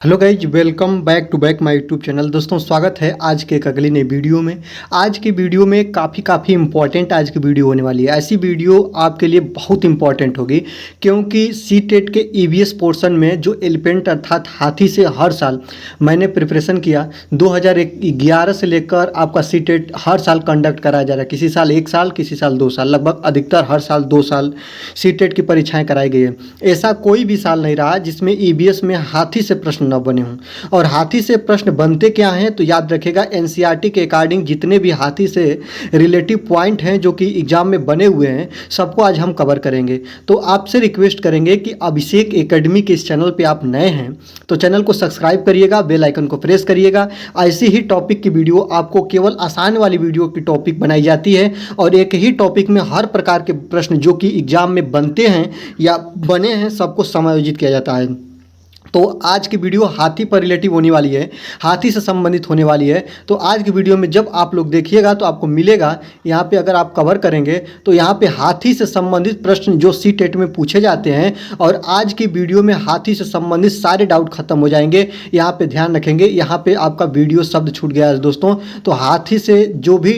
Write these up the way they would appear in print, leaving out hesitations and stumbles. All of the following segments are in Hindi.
Hello guys, welcome back to back my YouTube channel. दोस्तों, स्वागत है आज के एक अगली नई वीडियो में। आज की वीडियो में काफ़ी इंपॉर्टेंट आज की वीडियो होने वाली है। ऐसी वीडियो आपके लिए बहुत इंपॉर्टेंट होगी क्योंकि सी टेट के ईवीएस पोर्शन में जो एलिफेंट अर्थात हाथी से हर साल मैंने प्रिपरेशन किया। 2011 से लेकर आपका सी टेट हर साल कंडक्ट कराया जा रहा है। किसी साल 1 साल, किसी साल 2 साल, लगभग अधिकतर हर साल 2 साल सी टेट की परीक्षाएँ कराई गई है। ऐसा कोई भी साल नहीं रहा जिसमें ईवीएस में हाथी से प्रश्न न बने हों। और हाथी से प्रश्न बनते क्या हैं तो याद रखेगा, एनसीईआरटी के अकॉर्डिंग जितने भी हाथी से रिलेटिव पॉइंट हैं जो कि एग्जाम में बने हुए हैं, सबको आज हम कवर करेंगे। तो आपसे रिक्वेस्ट करेंगे कि अभिषेक एकेडमी के इस चैनल पे आप नए हैं तो चैनल को सब्सक्राइब करिएगा, बेल आइकन को प्रेस करिएगा। ऐसी ही टॉपिक की वीडियो आपको केवल आसान वाली वीडियो की टॉपिक बनाई जाती है और एक ही टॉपिक में हर प्रकार के प्रश्न जो कि एग्जाम में बनते हैं या बने हैं सबको समायोजित किया जाता है। तो आज की वीडियो हाथी पर रिलेटिव होने वाली है, हाथी से संबंधित होने वाली है। तो आज की वीडियो में जब आप लोग देखिएगा तो आपको मिलेगा यहाँ पे, अगर आप कवर करेंगे तो यहाँ पे हाथी से संबंधित प्रश्न जो सी टेट में पूछे जाते हैं और आज की वीडियो में हाथी से संबंधित सारे डाउट खत्म हो जाएंगे। यहाँ पे ध्यान रखेंगे, यहाँ पे आपका वीडियो शब्द छूट गया है दोस्तों। तो हाथी से जो भी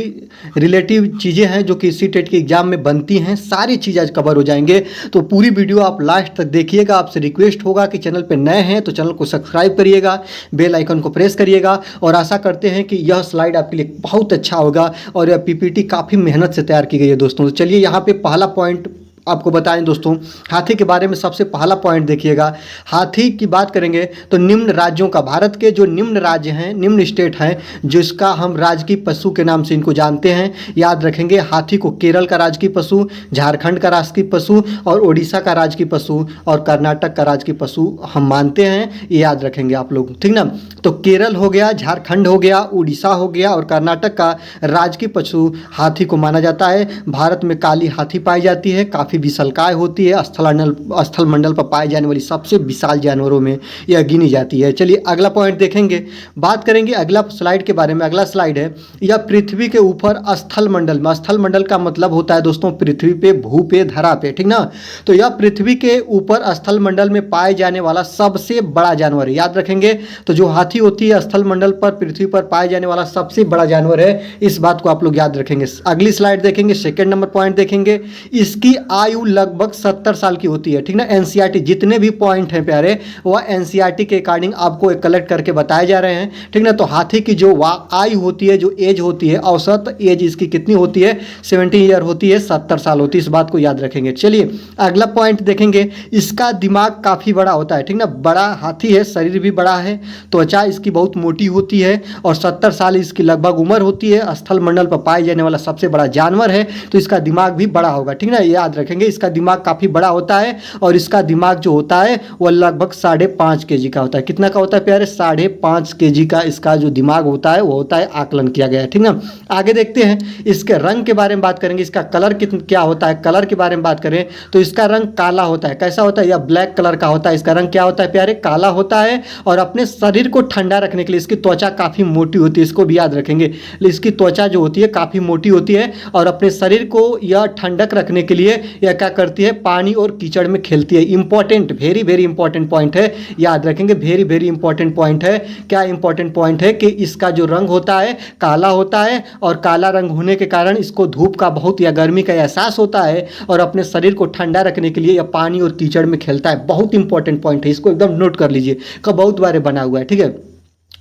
रिलेटिव चीज़ें हैं जो कि सी टेट के एग्जाम में बनती हैं, सारी चीज़ आज कवर हो जाएंगे। तो पूरी वीडियो आप लास्ट तक देखिएगा। आपसे रिक्वेस्ट होगा कि चैनल पर नए हैं तो चैनल को सब्सक्राइब करिएगा, बेल आइकन को प्रेस करिएगा। और आशा करते हैं कि यह स्लाइड आपके लिए बहुत अच्छा होगा और यह पीपीटी काफ़ी मेहनत से तैयार की गई है दोस्तों। तो चलिए यहाँ पे पहला पॉइंट आपको बताएं दोस्तों, हाथी के बारे में सबसे पहला पॉइंट देखिएगा। हाथी की बात करेंगे तो निम्न राज्यों का, भारत के जो निम्न राज्य हैं, निम्न स्टेट हैं, जिसका हम राजकीय पशु के नाम से इनको जानते हैं, याद रखेंगे। हाथी को केरल का राजकीय पशु, झारखंड का राजकीय पशु और उड़ीसा का राजकीय पशु और कर्नाटक का राजकीय पशु हम मानते हैं। ये याद रखेंगे आप लोग, ठीक ना। तो केरल हो गया, झारखंड हो गया, उड़ीसा हो गया और कर्नाटक का राजकीय पशु हाथी को माना जाता है। भारत में काली हाथी पाई जाती है, काफ़ी विशालकाय होती है, स्थल मंडल पर पाए जाने वाली सबसे विशाल जानवरों में यह गिनी जाती है। चलिए अगला पॉइंट देखेंगे, बात करेंगे अगला स्लाइड के बारे में। अगला स्लाइड है, यह पृथ्वी के ऊपर स्थल मंडल में, स्थल मंडल का मतलब होता है दोस्तों पृथ्वी पे, भू पे, धरा पे, ठीक ना। तो यह पृथ्वी के ऊपर स्थल मंडल में पाए जाने वाला सबसे बड़ा जानवर है, याद रखेंगे। तो जो हाथी होती है स्थल मंडल पर, पृथ्वी पर पाए जाने वाला सबसे बड़ा जानवर है, इस बात को आप लोग याद रखेंगे। अगली स्लाइड देखेंगे, सेकेंड नंबर पॉइंट देखेंगे, इसकी आयु लगभग 70 साल की होती है, ठीक ना। एनसीईआरटी जितने भी पॉइंट हैं प्यारे, वह एनसीईआरटी के अकॉर्डिंग आपको कलेक्ट करके बताए जा रहे हैं, ठीक ना। तो हाथी की जो आयु होती है, जो एज होती है, औसत एज इसकी कितनी होती है, 70 ईयर होती है, 70 साल होती है, इस बात को याद रखेंगे। चलिए अगला पॉइंट देखेंगे, इसका दिमाग काफ़ी बड़ा होता है, ठीक ना। बड़ा हाथी है, शरीर भी बड़ा है, त्वचा इसकी बहुत मोटी होती है और 70 साल इसकी लगभग उम्र होती है। स्थल मंडल पर पाए जाने वाला सबसे बड़ा जानवर है तो इसका दिमाग भी बड़ा होगा, ठीक ना, याद रखेंगे। इसका दिमाग काफ़ी बड़ा होता है और इसका दिमाग जो होता है वह लगभग 5.5 केजी का होता है। कितना का होता है प्यारे, 5.5 केजी का इसका जो दिमाग होता है वो होता है, आकलन किया गया है, ठीक ना। आगे देखते हैं, इसके रंग के बारे में बात करेंगे। इसका कलर क्या होता है, कलर के बारे में बात करें तो इसका रंग काला होता है। कैसा होता है, यह ब्लैक कलर का होता है। इसका रंग क्या होता है प्यारे, काला होता है। और अपने शरीर को ठंडा रखने के लिए इसकी त्वचा काफ़ी मोटी होती है, इसको भी याद रखेंगे। इसकी त्वचा जो होती है काफ़ी मोटी होती है और अपने शरीर को यह ठंडक रखने के लिए यह क्या करती है, पानी और कीचड़ में खेलती है। इंपॉर्टेंट, वेरी इंपॉर्टेंट पॉइंट है, याद रखेंगे। वेरी इंपॉर्टेंट पॉइंट है। क्या इंपॉर्टेंट पॉइंट है कि इसका जो रंग होता है काला होता है और काला रंग होने के कारण इसको धूप का बहुत या गर्मी का एहसास होता है और अपने शरीर को ठंडा रखने के लिए यह पानी और कीचड़ में खेलता है। बहुत इंपॉर्टेंट पॉइंट है, इसको एकदम नोट कर लीजिए, का बहुत बार बना हुआ है, ठीक है।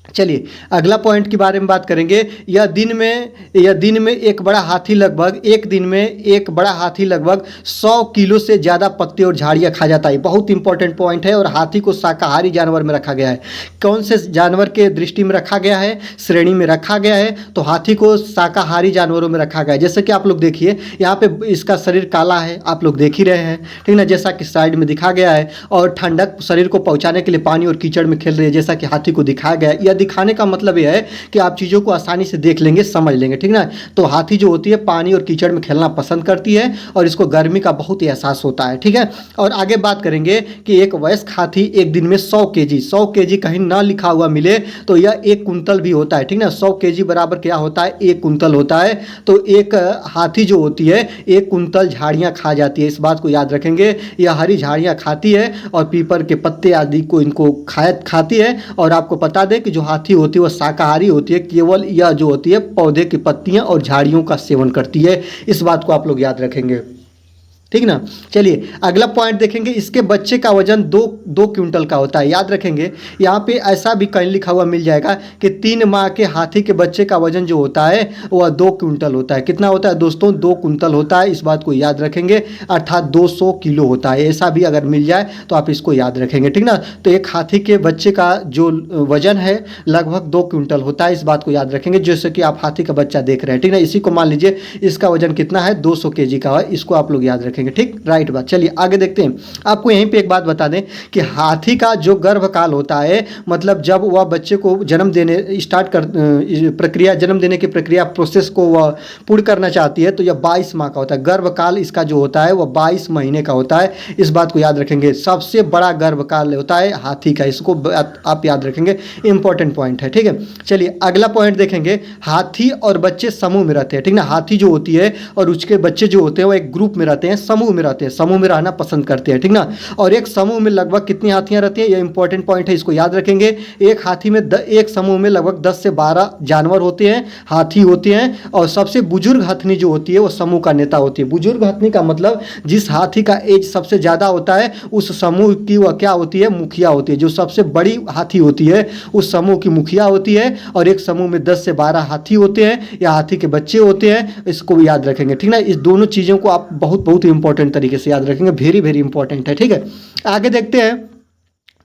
चलिए अगला पॉइंट के बारे में बात करेंगे। यह दिन में एक बड़ा हाथी लगभग, एक दिन में एक बड़ा हाथी लगभग 100 किलो से ज़्यादा पत्ते और झाड़ियाँ खा जाता है। बहुत इंपॉर्टेंट पॉइंट है। और हाथी को शाकाहारी जानवर में रखा गया है। कौन से जानवर के दृष्टि में रखा गया है, श्रेणी में रखा गया है, तो हाथी को शाकाहारी जानवरों में रखा गया है। जैसे कि आप लोग देखिए यहाँ पे इसका शरीर काला है, आप लोग देख ही रहे हैं, ठीक ना, जैसा कि साइड में दिखा गया है। और ठंडक शरीर को पहुँचाने के लिए पानी और कीचड़ में खेल रही है, जैसा कि हाथी को दिखाया गया है। दिखाने का मतलब यह है कि आप चीज़ों को आसानी से देख लेंगे, समझ लेंगे, ठीक ना। तो हाथी जो होती है पानी और कीचड़ में खेलना पसंद करती है और इसको गर्मी का बहुत ही एहसास होता है, ठीक है। और आगे बात करेंगे कि एक वयस्क हाथी एक दिन में 100 केजी कहीं ना लिखा हुआ मिले तो यह 1 कुंतल भी होता है, ठीक ना। 100 केजी बराबर क्या होता है, 1 कुंतल होता है। तो एक हाथी जो होती है 1 कुंतल झाड़ियाँ खा जाती है, इस बात को याद रखेंगे। यह हरी झाड़ियाँ खाती है और पीपल के पत्ते आदि को इनको खाती है। और आपको बता दें कि जो हाथी होती है वह शाकाहारी होती है, केवल यह जो होती है पौधे की पत्तियां और झाड़ियों का सेवन करती है, इस बात को आप लोग याद रखेंगे, ठीक ना। चलिए अगला पॉइंट देखेंगे, इसके बच्चे का वजन 2 क्विंटल का होता है, याद रखेंगे। यहाँ पे ऐसा भी कहीं लिखा हुआ मिल जाएगा कि 3 माह के हाथी के बच्चे का वजन जो होता है वह 2 क्विंटल होता है। कितना होता है दोस्तों, 2 कुंतल होता है, इस बात को याद रखेंगे, अर्थात 200 किलो होता है। ऐसा भी अगर मिल जाए तो आप इसको याद रखेंगे, ठीक ना। तो एक हाथी के बच्चे का जो वजन है लगभग 2 क्विंटल होता है, इस बात को याद रखेंगे। जैसे कि आप हाथी का बच्चा देख रहे हैं, ठीक ना, इसी को मान लीजिए इसका वजन कितना है, 200 केजी का है, इसको आप लोग याद रखेंगे, ठीक, राइट बात। चलिए आगे देखते हैं। आपको यहीं पे एक बात बता दें कि हाथी का जो गर्भकाल होता है, मतलब जब वह बच्चे को जन्म देने जन्म देने की प्रक्रिया प्रोसेस को वह पूर्ण करना चाहती है, तो यह 22 माह का होता है। गर्भकाल इसका जो होता है वह 22 महीने का होता है, इस बात को याद रखेंगे। सबसे बड़ा गर्भकाल होता है हाथी का, इसको आप याद रखेंगे, इंपॉर्टेंट पॉइंट है, ठीक है। चलिए अगला पॉइंट देखेंगे, हाथी और बच्चे समूह में रहते हैं, ठीक ना। हाथी जो होती है और उसके बच्चे जो होते हैं वो एक ग्रुप में रहते हैं, समूह में रहते हैं, समूह में रहना पसंद करते हैं, ठीक ना। और एक समूह में लगभग कितनी हाथियां रहती हैं, यह इंपॉर्टेंट पॉइंट है, इसको याद रखेंगे। एक हाथी में एक समूह में लगभग 10 से 12 जानवर होते हैं, हाथी होते हैं। और सबसे बुजुर्ग हथनी जो होती है वो समूह का नेता होती है। बुजुर्ग हथनी का मतलब जिस हाथी का एज सबसे ज़्यादा होता है उस समूह की वह क्या होती है, मुखिया होती है। जो सबसे बड़ी हाथी होती है उस समूह की मुखिया होती है। और एक समूह में 10 से 12 हाथी होते हैं या हाथी के बच्चे होते हैं, इसको भी याद रखेंगे, ठीक ना। इस दोनों चीज़ों को आप बहुत इंपॉर्टेंट तरीके से याद रखेंगे, वेरी इंपॉर्टेंट है, ठीक है। आगे देखते हैं,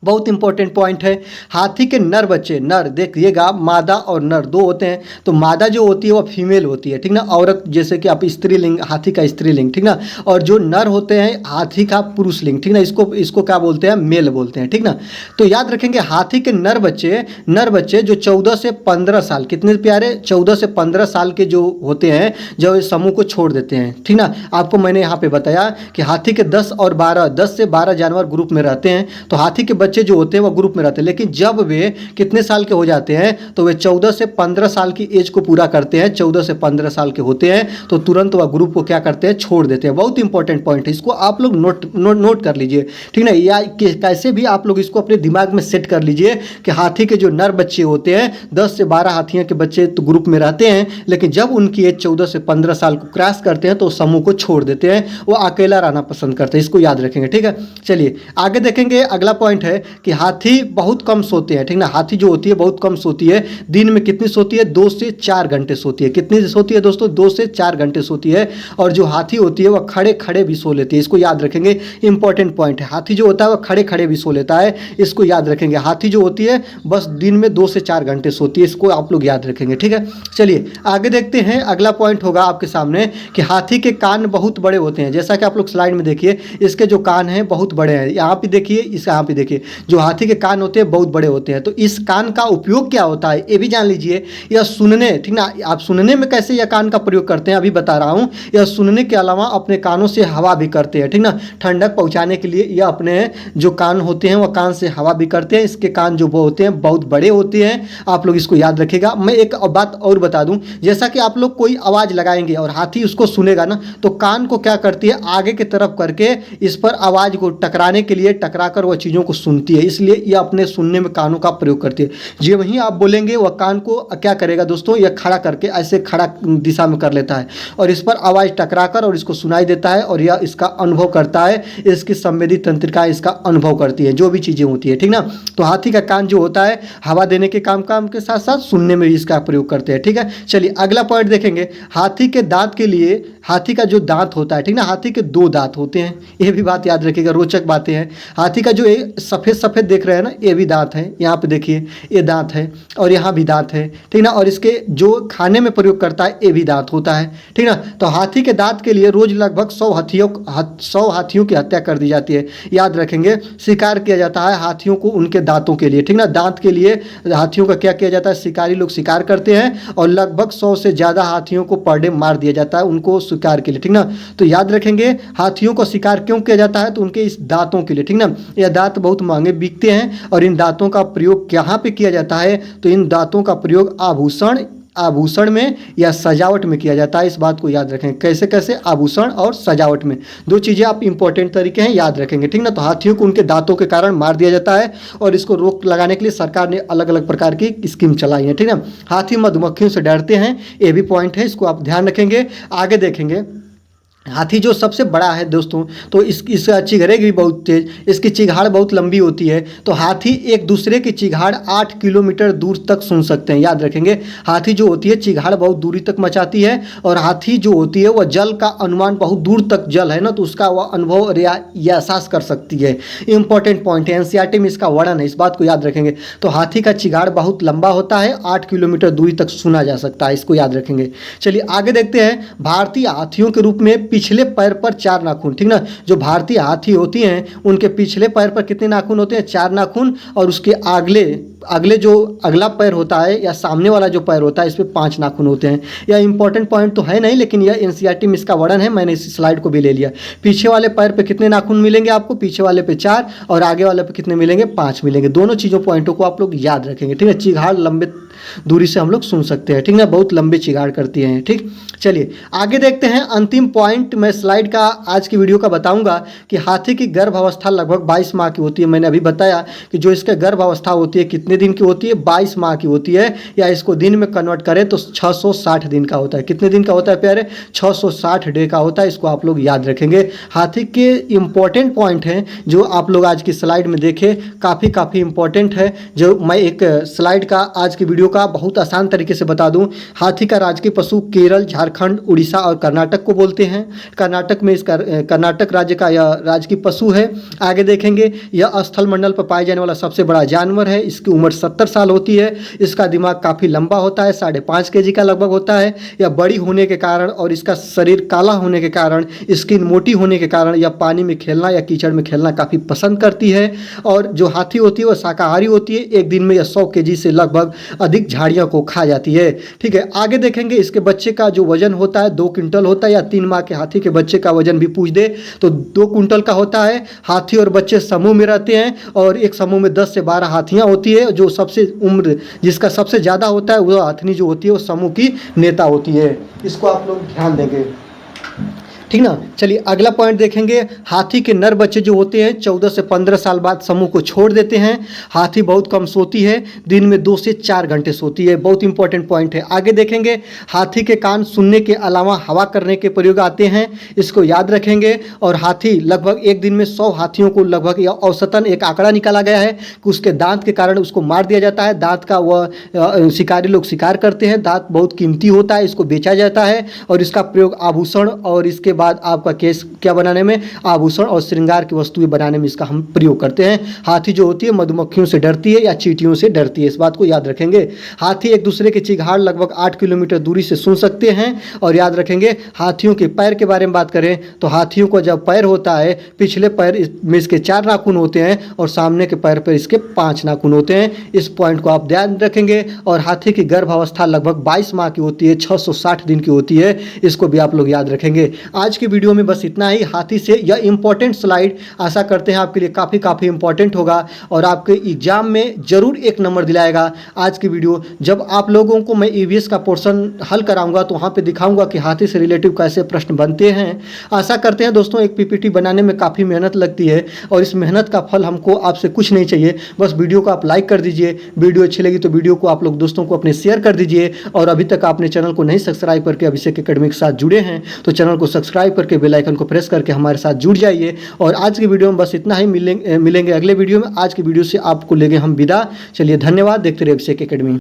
बहुत इंपॉर्टेंट पॉइंट है, हाथी के नर बच्चे, नर देखिएगा, मादा और नर दो होते हैं। तो मादा जो होती है वह फीमेल होती है, ठीक ना, औरत, जैसे कि आप स्त्रीलिंग, हाथी का स्त्रीलिंग, ठीक ना। और जो नर होते हैं हाथी का पुरुषलिंग, ठीक ना, इसको क्या बोलते हैं, मेल बोलते हैं, ठीक ना। तो याद रखेंगे हाथी के नर बच्चे जो 14 से 15 साल, कितने प्यारे, 14 से 15 साल के जो होते हैं, जो इस समूह को छोड़ देते हैं, ठीक ना। आपको मैंने यहाँ पे बताया कि हाथी के 10 से 12 जानवर ग्रुप में रहते हैं। तो हाथी के बच्चे जो होते हैं वो ग्रुप में रहते हैं, लेकिन जब वे कितने साल के हो जाते हैं तो वे 14 से 15 साल की एज को पूरा करते हैं, 14 से 15 साल के होते हैं तो तुरंत वह ग्रुप को क्या करते हैं, छोड़ देते हैं। बहुत इंपॉर्टेंट पॉइंट है, इसको आप लोग नोट कर लीजिए, ठीक ना। या कैसे भी आप लोग इसको अपने दिमाग में सेट कर लीजिए कि हाथी के जो नर बच्चे होते हैं 10 से 12 हाथियों के बच्चे तो ग्रुप में रहते हैं, लेकिन जब उनकी एज 14 से 15 साल को क्रॉस करते हैं तो समूह को छोड़ देते हैं, वो अकेला रहना पसंद करते हैं, इसको याद रखेंगे, ठीक है। चलिए आगे देखेंगे, अगला पॉइंट है कि हाथी बहुत कम सोते हैं, ठीक ना। हाथी जो होती है बहुत कम सोती है, दिन में कितनी सोती है, 2 से 4 घंटे सोती है। कितनी सोती है दोस्तों, 2 से 4 घंटे सोती है। और जो हाथी होती है वह खड़े खड़े भी सो लेती है, इसको याद रखेंगे, इंपॉर्टेंट पॉइंट है। हाथी जो होता है वह खड़े खड़े भी सो लेता है, इसको याद रखेंगे। हाथी जो होती है बस दिन में 2 से 4 घंटे सोती है, इसको आप लोग याद रखेंगे, ठीक है। चलिए आगे देखते हैं, अगला पॉइंट होगा आपके सामने कि हाथी के कान बहुत बड़े होते हैं। जैसा कि आप लोग स्लाइड में देखिए, इसके जो कान हैं बहुत बड़े हैं, यहाँ पे देखिए, इस यहाँ पे देखिए, जो हाथी के कान होते हैं बहुत बड़े होते हैं। तो इस कान का उपयोग क्या होता है ये भी जान लीजिए। यह सुनने, ठीक ना, आप सुनने में कैसे यह कान का प्रयोग करते हैं अभी बता रहा हूँ। यह सुनने के अलावा अपने कानों से हवा भी करते हैं, ठीक ना, ठंडक पहुँचाने के लिए यह अपने जो कान होते हैं वह कान से हवा भी करते हैं। इसके कान जो होते हैं बहुत बड़े होते हैं, आप लोग इसको याद रखिएगा। मैं एक बात और बता दूं, जैसा कि आप लोग कोई आवाज़ लगाएंगे और हाथी उसको सुनेगा ना, तो कान को क्या करती है, आगे की तरफ करके इस पर आवाज़ को टकराने के लिए टकरा कर वह चीज़ों को सुनती है, इसलिए यह अपने सुनने में कानों का प्रयोग करती है। जो वहीं आप बोलेंगे वह कान को क्या करेगा दोस्तों, यह खड़ा करके ऐसे खड़ा दिशा में कर लेता है और इस पर आवाज़ टकरा कर और इसको सुनाई देता है और यह इसका अनुभव करता है, इसकी संवेदी तंत्रिका इसका अनुभव करती है जो भी चीज़ें होती है, ठीक ना। तो हाथी का कान जो होता है हवा देने के काम के साथ साथ सुनने में भी इसका प्रयोग करते हैं, ठीक है। चलिए अगला पॉइंट देखेंगे, हाथी के दांत के लिए, हाथी का जो दांत होता है, ठीक ना, हाथी के 2 दांत होते हैं, यह भी बात याद रखिएगा, रोचक बातें हैं। हाथी का जो सफ़ेद सफ़ेद सफ़ेद देख रहे हैं ना, ये भी दांत है। यहाँ पे देखिए ये दांत है और यहाँ भी दांत है, ठीक ना। और इसके जो खाने में प्रयोग करता है ये भी दांत होता है, ठीक ना। तो हाथी के दांत के लिए रोज लगभग 100 हाथियों की हत्या कर दी जाती है। याद रखेंगे, शिकार किया जाता है हाथियों को उनके दांतों के लिए, ठीक ना। दांत के लिए हाथियों का क्या किया जाता है, शिकारी लोग शिकार करते हैं और लगभग 100 से ज़्यादा हाथियों को पर डे मार दिया जाता है उनको शिकार के लिए, ठीक ना। तो याद रखेंगे हाथियों को शिकार क्यों किया जाता है, तो उनके इस दांतों के लिए, ठीक ना। यह दांत बहुत महंगे बिकते हैं और इन दांतों का प्रयोग कहाँ पे किया जाता है, तो इन दांतों का प्रयोग आभूषण में या सजावट में किया जाता है। इस बात को याद रखें, कैसे कैसे, आभूषण और सजावट में, दो चीज़ें आप इंपॉर्टेंट तरीके हैं, याद रखेंगे, ठीक ना। तो हाथियों को उनके दांतों के कारण मार दिया जाता है और इसको रोक लगाने के लिए सरकार ने अलग अलग प्रकार की स्कीम चलाई है, ठीक ना। हाथी मधुमक्खियों से डरते हैं, ये भी पॉइंट है, इसको आप ध्यान रखेंगे। आगे देखेंगे, हाथी जो सबसे बड़ा है दोस्तों, तो इसका चिघाड़े भी बहुत तेज, इसकी चिघाड़ बहुत लंबी होती है। तो हाथी एक दूसरे की चिघाड़ 8 किलोमीटर दूर तक सुन सकते हैं। याद रखेंगे, हाथी जो होती है चिघाड़ बहुत दूरी तक मचाती है और हाथी जो होती है वह जल का अनुमान, बहुत दूर तक जल है ना, तो उसका वह अनुभव या एहसास कर सकती है। इंपॉर्टेंट पॉइंट है, एनसीईआरटी में इसका वर्णन है, इस बात को याद रखेंगे। तो हाथी का चिघाड़ बहुत लंबा होता है, 8 किलोमीटर दूरी तक सुना जा सकता है, इसको याद रखेंगे। चलिए आगे देखते हैं, भारतीय हाथियों के रूप में पिछले पैर पर 4 नाखून, ठीक ना। जो भारतीय हाथी होती हैं उनके पिछले पैर पर कितने नाखून होते हैं, 4 नाखून, और उसके अगले जो अगला पैर होता है या सामने वाला जो पैर होता है इस पे 5 नाखून होते हैं। यह इंपॉर्टेंट पॉइंट तो है नहीं, लेकिन यह एनसीईआरटी में इसका वर्णन है, मैंने इस स्लाइड को भी ले लिया। पीछे वाले पैर पे कितने नाखून मिलेंगे आपको, पीछे वाले पे 4 और आगे वाले पे कितने मिलेंगे, 5 मिलेंगे। दोनों चीज़ों पॉइंटों को आप लोग याद रखेंगे, ठीक है। चिघाड़ लंबे दूरी से हम लोग सुन सकते हैं, ठीक ना, बहुत लंबे चिघाड़ करती हैं, ठीक। चलिए आगे देखते हैं, अंतिम पॉइंट मैं स्लाइड का आज की वीडियो का बताऊंगा कि हाथी की गर्भ अवस्था लगभग 22 माह की होती है। मैंने अभी बताया कि जो इसका गर्भ अवस्था होती है कितने दिन की होती है, 22 माह की होती है, या इसको दिन में कन्वर्ट करें तो 660 दिन का होता है। कितने दिन का होता है प्यारे, 660 डे का होता है, इसको आप लोग याद रखेंगे। हाथी के इंपॉर्टेंट पॉइंट हैं जो आप लोग आज की स्लाइड में देखें, काफ़ी इंपॉर्टेंट है। जो मैं एक स्लाइड का आज की वीडियो का बहुत आसान तरीके से बता दूं, हाथी का राजकीय पशु केरल, झारखंड, उड़ीसा और कर्नाटक को बोलते हैं। कर्नाटक में कर्नाटक राज्य का यह राजकीय पशु है। आगे देखेंगे, यह स्थल मंडल पर पाए जाने वाला सबसे बड़ा जानवर है। इसकी उम्र 70 साल होती है। इसका दिमाग काफ़ी लंबा होता है, 5.5 kg का लगभग होता है। यह बड़ी होने के कारण और इसका शरीर काला होने के कारण, स्किन मोटी होने के कारण यह पानी में खेलना या कीचड़ में खेलना काफ़ी पसंद करती है। और जो हाथी होती है वह शाकाहारी होती है। एक दिन में यह 100 kg से लगभग अधिक झाड़ियों को खा जाती है, ठीक है। आगे देखेंगे, इसके बच्चे का जो वजन होता है 2 क्विंटल होता है, या 3 माह के हाथी के बच्चे का वजन भी पूछ दे तो 2 क्विंटल का होता है। हाथी और बच्चे समूह में रहते हैं और एक समूह में 10 से 12 हाथियां होती है। जो सबसे उम्र जिसका सबसे ज़्यादा होता है वह हाथनी जो होती है वो समूह की नेता होती है। इसको आप लोग ध्यान देंगे, ठीक ना। चलिए अगला पॉइंट देखेंगे, हाथी के नर बच्चे जो होते हैं 14 से 15 साल बाद समूह को छोड़ देते हैं। हाथी बहुत कम सोती है, दिन में 2 से 4 घंटे सोती है, बहुत इंपॉर्टेंट पॉइंट है। आगे देखेंगे, हाथी के कान सुनने के अलावा हवा करने के प्रयोग आते हैं, इसको याद रखेंगे। और हाथी लगभग एक दिन में 100 हाथियों को लगभग, या औसतन एक आंकड़ा निकाला गया है कि उसके दांत के कारण उसको मार दिया जाता है। दांत का वह शिकारी लोग शिकार करते हैं, दांत बहुत कीमती होता है, इसको बेचा जाता है और इसका प्रयोग आभूषण और इसके बाद आपका केस क्या बनाने में, आभूषण और श्रृंगार की वस्तुएं बनाने में इसका हम प्रयोग करते हैं। हाथी जो होती है मधुमक्खियों से डरती है या चींटियों से डरती है, इस बात को याद रखेंगे। हाथी एक दूसरे के चिघाड़ लगभग 8 किलोमीटर दूरी से सुन सकते हैं। और याद रखेंगे, हाथियों के पैर के बारे में बात करें तो हाथियों को जब पैर होता है, पिछले पैर में इसके 4 नाखून होते हैं और सामने के पैर पर इसके 5 नाखून होते हैं। इस पॉइंट को आप ध्यान रखेंगे। और हाथी की गर्भ अवस्था लगभग 22 माह की होती है, 660 दिन की होती है, इसको भी आप लोग याद रखेंगे। आज की वीडियो में बस इतना ही। हाथी से यह इंपॉर्टेंट स्लाइड आशा करते हैं आपके लिए काफ़ी इंपॉर्टेंट होगा और आपके एग्जाम में जरूर 1 नंबर दिलाएगा। आज की वीडियो जब आप लोगों को मैं ईवीएस का पोर्शन हल कराऊंगा तो वहाँ पे दिखाऊंगा कि हाथी से रिलेटिव कैसे प्रश्न बनते हैं। आशा करते हैं दोस्तों, एक पीपीटी बनाने में काफ़ी मेहनत लगती है और इस मेहनत का फल हमको आपसे कुछ नहीं चाहिए, बस वीडियो को आप लाइक कर दीजिए। वीडियो अच्छी लगी तो वीडियो को आप लोग दोस्तों को अपने शेयर कर दीजिए। और अभी तक आपने चैनल को नहीं सब्सक्राइब करके अभिषेक एकेडमी के साथ जुड़े हैं तो चैनल को सब्सक्राइब करके बेल आइकन को प्रेस करके हमारे साथ जुड़ जाइए। और आज की वीडियो में बस इतना ही, मिलेंगे अगले वीडियो में। आज की वीडियो से आपको लेंगे हम विदा। चलिए धन्यवाद, देखते रहिए अभिषेक एकेडमी।